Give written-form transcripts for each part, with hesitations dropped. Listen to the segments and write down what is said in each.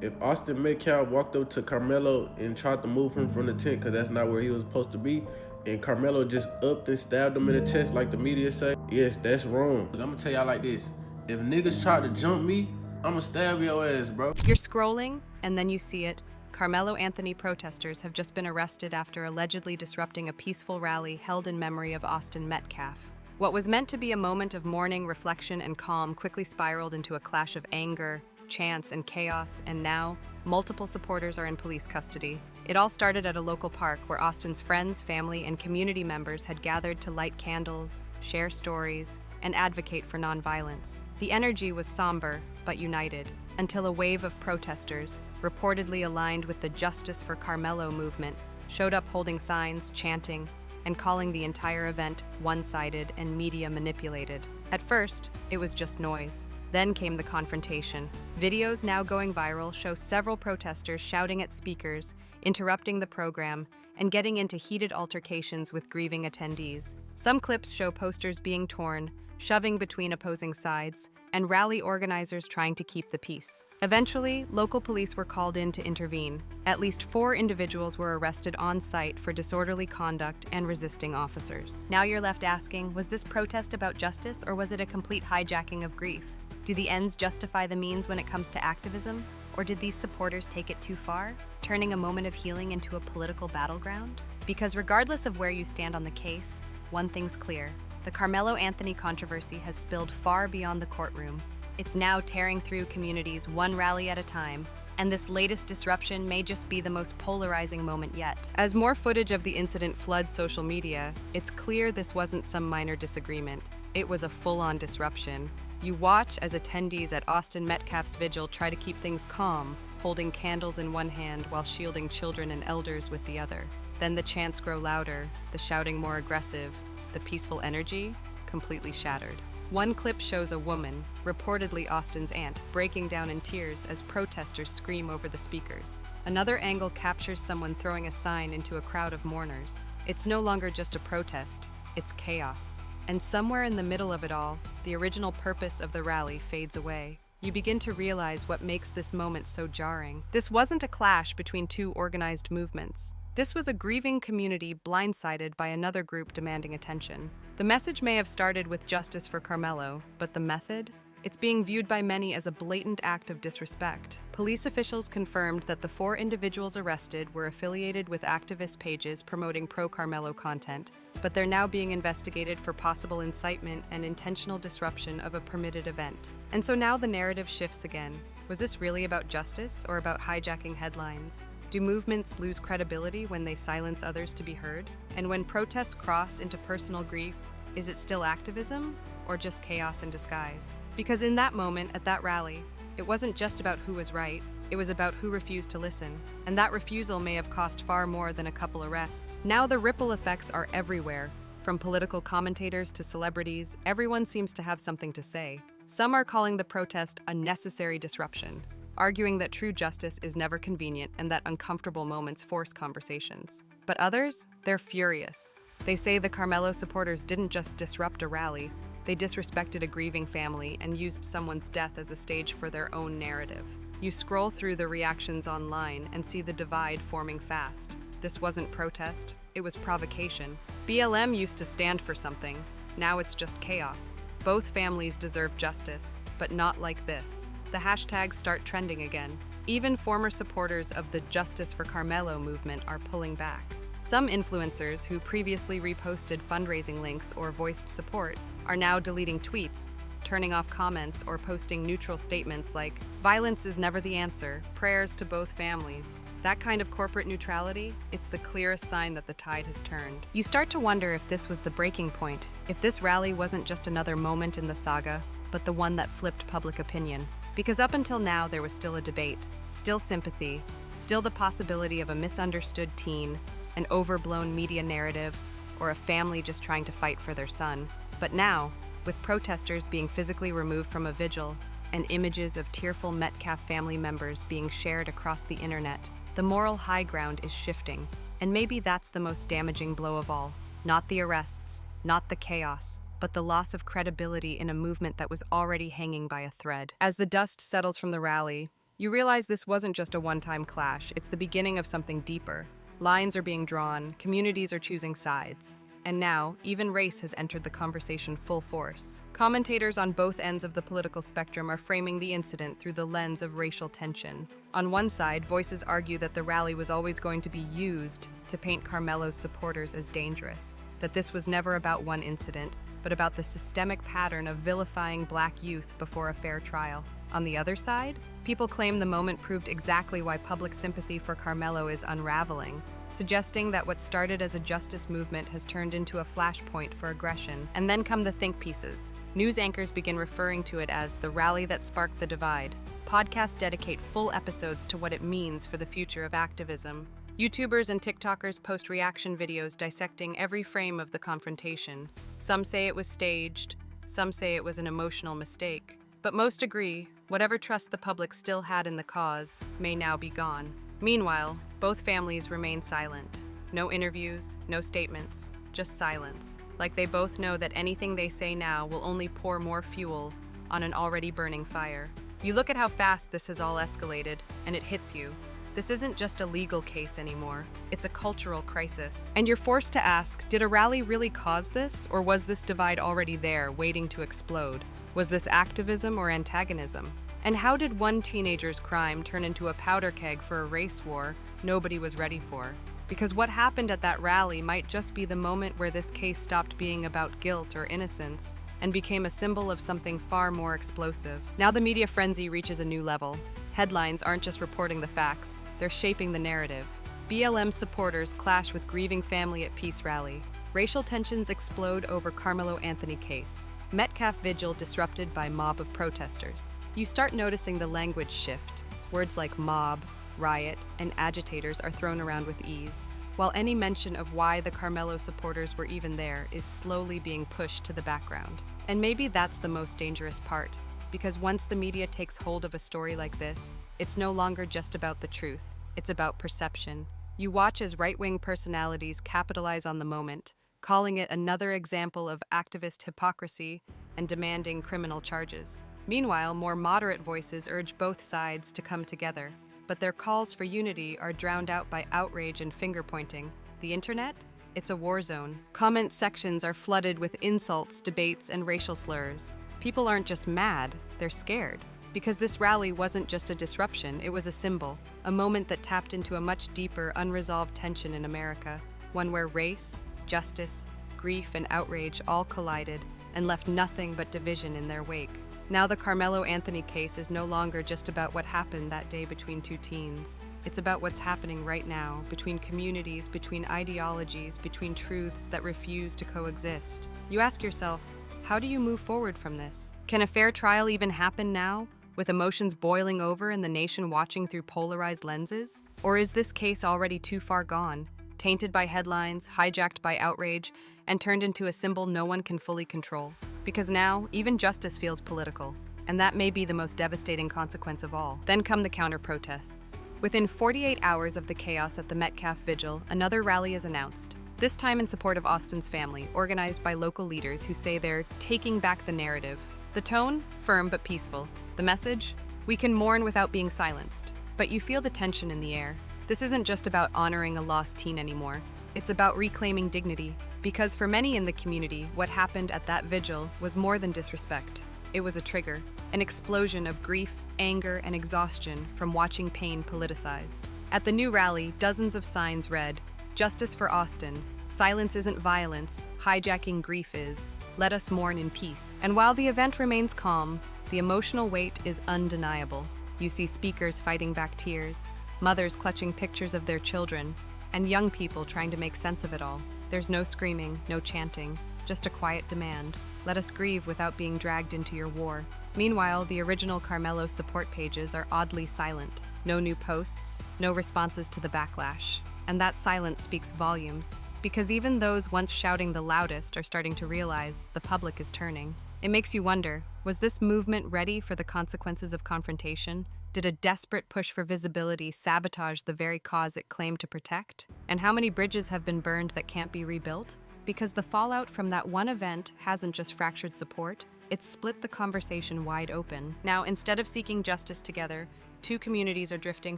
If Austin Metcalf walked up to Karmelo and tried to move him from the tent, because that's not where he was supposed to be, and Karmelo just upped and stabbed him in the chest like the media say, yes, that's wrong. Look, I'm gonna tell y'all like this. If niggas try to jump me, I'ma stab your ass, bro. You're scrolling, and then you see it. Karmelo Anthony protesters have just been arrested after allegedly disrupting a peaceful rally held in memory of Austin Metcalf. What was meant to be a moment of mourning, reflection, and calm quickly spiraled into a clash of anger, chants, and chaos, and now, multiple supporters are in police custody. It all started at a local park where Austin's friends, family, and community members had gathered to light candles, share stories, and advocate for nonviolence. The energy was somber, but united, until a wave of protesters, reportedly aligned with the Justice for Karmelo movement, showed up holding signs, chanting, and calling the entire event one-sided and media manipulated. At first, it was just noise. Then came the confrontation. Videos now going viral show several protesters shouting at speakers, interrupting the program, and getting into heated altercations with grieving attendees. Some clips show posters being torn, shoving between opposing sides, and rally organizers trying to keep the peace. Eventually, local police were called in to intervene. At least 4 individuals were arrested on site for disorderly conduct and resisting officers. Now you're left asking, was this protest about justice or was it a complete hijacking of grief? Do the ends justify the means when it comes to activism? Or did these supporters take it too far, turning a moment of healing into a political battleground? Because regardless of where you stand on the case, one thing's clear. The Karmelo Anthony controversy has spilled far beyond the courtroom. It's now tearing through communities one rally at a time, and this latest disruption may just be the most polarizing moment yet. As more footage of the incident floods social media, it's clear this wasn't some minor disagreement. It was a full-on disruption. You watch as attendees at Austin Metcalf's vigil try to keep things calm, holding candles in one hand while shielding children and elders with the other. Then the chants grow louder, the shouting more aggressive, the peaceful energy completely shattered. One clip shows a woman, reportedly Austin's aunt, breaking down in tears as protesters scream over the speakers. Another angle captures someone throwing a sign into a crowd of mourners. It's no longer just a protest, it's chaos. And somewhere in the middle of it all, the original purpose of the rally fades away. You begin to realize what makes this moment so jarring. This wasn't a clash between 2 organized movements. This was a grieving community blindsided by another group demanding attention. The message may have started with justice for Karmelo, but the method? It's being viewed by many as a blatant act of disrespect. Police officials confirmed that the 4 individuals arrested were affiliated with activist pages promoting pro-Karmelo content, but they're now being investigated for possible incitement and intentional disruption of a permitted event. And so now the narrative shifts again. Was this really about justice or about hijacking headlines? Do movements lose credibility when they silence others to be heard? And when protests cross into personal grief, is it still activism or just chaos in disguise? Because in that moment, at that rally, it wasn't just about who was right, it was about who refused to listen. And that refusal may have cost far more than a couple arrests. Now the ripple effects are everywhere. From political commentators to celebrities, everyone seems to have something to say. Some are calling the protest a necessary disruption, arguing that true justice is never convenient and that uncomfortable moments force conversations. But others, they're furious. They say the Karmelo supporters didn't just disrupt a rally, they disrespected a grieving family and used someone's death as a stage for their own narrative. You scroll through the reactions online and see the divide forming fast. This wasn't protest, it was provocation. BLM used to stand for something, now it's just chaos. Both families deserve justice, but not like this. The hashtags start trending again. Even former supporters of the Justice for Karmelo movement are pulling back. Some influencers who previously reposted fundraising links or voiced support are now deleting tweets, turning off comments, or posting neutral statements like, "Violence is never the answer, prayers to both families." That kind of corporate neutrality, it's the clearest sign that the tide has turned. You start to wonder if this was the breaking point, if this rally wasn't just another moment in the saga, but the one that flipped public opinion. Because up until now, there was still a debate, still sympathy, still the possibility of a misunderstood teen, an overblown media narrative, or a family just trying to fight for their son. But now, with protesters being physically removed from a vigil and images of tearful Metcalf family members being shared across the internet, the moral high ground is shifting. And maybe that's the most damaging blow of all. Not the arrests, not the chaos, but the loss of credibility in a movement that was already hanging by a thread. As the dust settles from the rally, You realize this wasn't just a one-time clash, it's the beginning of something deeper. Lines are being drawn, communities are choosing sides. And now, even race has entered the conversation full force. Commentators on both ends of the political spectrum are framing the incident through the lens of racial tension. On one side, voices argue that the rally was always going to be used to paint Karmelo's supporters as dangerous, that this was never about one incident, but about the systemic pattern of vilifying Black youth before a fair trial. On the other side, people claim the moment proved exactly why public sympathy for Karmelo is unraveling, suggesting that what started as a justice movement has turned into a flashpoint for aggression. And then come the think pieces. News anchors begin referring to it as the rally that sparked the divide. Podcasts dedicate full episodes to what it means for the future of activism. YouTubers and TikTokers post reaction videos dissecting every frame of the confrontation. Some say it was staged, some say it was an emotional mistake. But most agree, whatever trust the public still had in the cause may now be gone. Meanwhile, both families remain silent. No interviews, no statements, just silence. Like they both know that anything they say now will only pour more fuel on an already burning fire. You look at how fast this has all escalated, and it hits you. This isn't just a legal case anymore. It's a cultural crisis. And you're forced to ask, did a rally really cause this, or was this divide already there, waiting to explode? Was this activism or antagonism? And how did one teenager's crime turn into a powder keg for a race war nobody was ready for? Because what happened at that rally might just be the moment where this case stopped being about guilt or innocence and became a symbol of something far more explosive. Now the media frenzy reaches a new level. Headlines aren't just reporting the facts, they're shaping the narrative. BLM supporters clash with grieving family at peace rally. Racial tensions explode over Karmelo Anthony case. Metcalf vigil disrupted by mob of protesters. You start noticing the language shift. Words like mob, riot, and agitators are thrown around with ease, while any mention of why the Karmelo supporters were even there is slowly being pushed to the background. And maybe that's the most dangerous part, because once the media takes hold of a story like this, it's no longer just about the truth, it's about perception. You watch as right-wing personalities capitalize on the moment, calling it another example of activist hypocrisy and demanding criminal charges. Meanwhile, more moderate voices urge both sides to come together, but their calls for unity are drowned out by outrage and finger-pointing. The internet? It's a war zone. Comment sections are flooded with insults, debates, and racial slurs. People aren't just mad, they're scared. Because this rally wasn't just a disruption, it was a symbol, a moment that tapped into a much deeper, unresolved tension in America, one where race, justice, grief, and outrage all collided and left nothing but division in their wake. Now the Karmelo Anthony case is no longer just about what happened that day between two teens. It's about what's happening right now, between communities, between ideologies, between truths that refuse to coexist. You ask yourself, how do you move forward from this? Can a fair trial even happen now, with emotions boiling over and the nation watching through polarized lenses? Or is this case already too far gone, tainted by headlines, hijacked by outrage, and turned into a symbol no one can fully control? Because now, even justice feels political, and that may be the most devastating consequence of all. Then come the counter-protests. Within 48 hours of the chaos at the Metcalf vigil, another rally is announced, this time in support of Austin's family, organized by local leaders who say they're taking back the narrative. The tone? Firm but peaceful. The message? We can mourn without being silenced. But you feel the tension in the air. This isn't just about honoring a lost teen anymore. It's about reclaiming dignity. Because for many in the community, what happened at that vigil was more than disrespect. It was a trigger, an explosion of grief, anger, and exhaustion from watching pain politicized. At the new rally, dozens of signs read, "Justice for Austin, silence isn't violence, hijacking grief is, let us mourn in peace." And while the event remains calm, the emotional weight is undeniable. You see speakers fighting back tears, mothers clutching pictures of their children, and young people trying to make sense of it all. There's no screaming, no chanting, just a quiet demand. Let us grieve without being dragged into your war. Meanwhile, the original Karmelo support pages are oddly silent. No new posts, no responses to the backlash. And that silence speaks volumes, because even those once shouting the loudest are starting to realize the public is turning. It makes you wonder, was this movement ready for the consequences of confrontation? Did a desperate push for visibility sabotage the very cause it claimed to protect? And how many bridges have been burned that can't be rebuilt? Because the fallout from that one event hasn't just fractured support, it's split the conversation wide open. Now, instead of seeking justice together, Two communities are drifting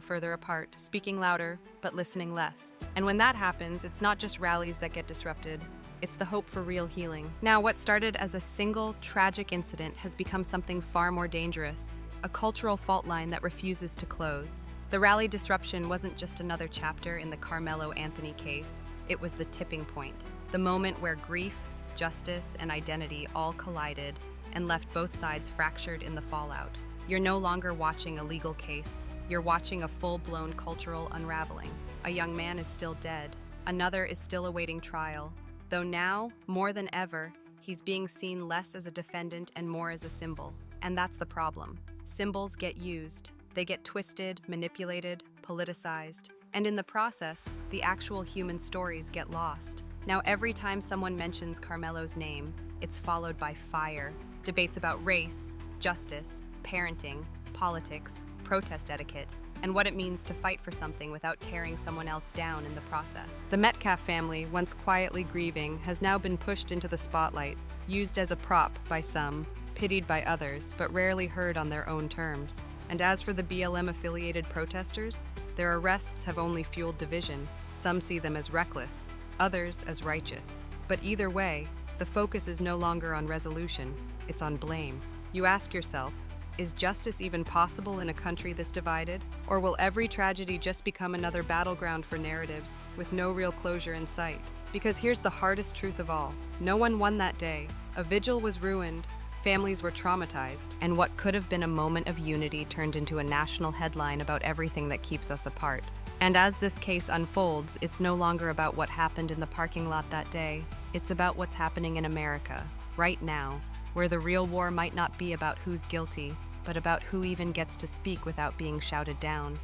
further apart, speaking louder, but listening less. And when that happens, it's not just rallies that get disrupted. It's the hope for real healing. Now, what started as a single, tragic incident has become something far more dangerous, a cultural fault line that refuses to close. The rally disruption wasn't just another chapter in the Karmelo Anthony case, it was the tipping point, the moment where grief, justice, and identity all collided and left both sides fractured in the fallout. You're no longer watching a legal case, you're watching a full-blown cultural unraveling. A young man is still dead, another is still awaiting trial, though now, more than ever, he's being seen less as a defendant and more as a symbol. And that's the problem. Symbols get used. They get twisted, manipulated, politicized, and in the process, the actual human stories get lost. Now, every time someone mentions Karmelo's name, it's followed by fire, debates about race, justice, parenting, politics, protest etiquette, and what it means to fight for something without tearing someone else down in the process. The Metcalf family, once quietly grieving, has now been pushed into the spotlight, used as a prop by some, pitied by others, but rarely heard on their own terms. And as for the BLM-affiliated protesters, their arrests have only fueled division. Some see them as reckless, others as righteous. But either way, the focus is no longer on resolution, it's on blame. You ask yourself, is justice even possible in a country this divided? Or will every tragedy just become another battleground for narratives, with no real closure in sight? Because here's the hardest truth of all. No one won that day. A vigil was ruined, families were traumatized, and what could have been a moment of unity turned into a national headline about everything that keeps us apart. And as this case unfolds, it's no longer about what happened in the parking lot that day. It's about what's happening in America, right now, where the real war might not be about who's guilty, but about who even gets to speak without being shouted down.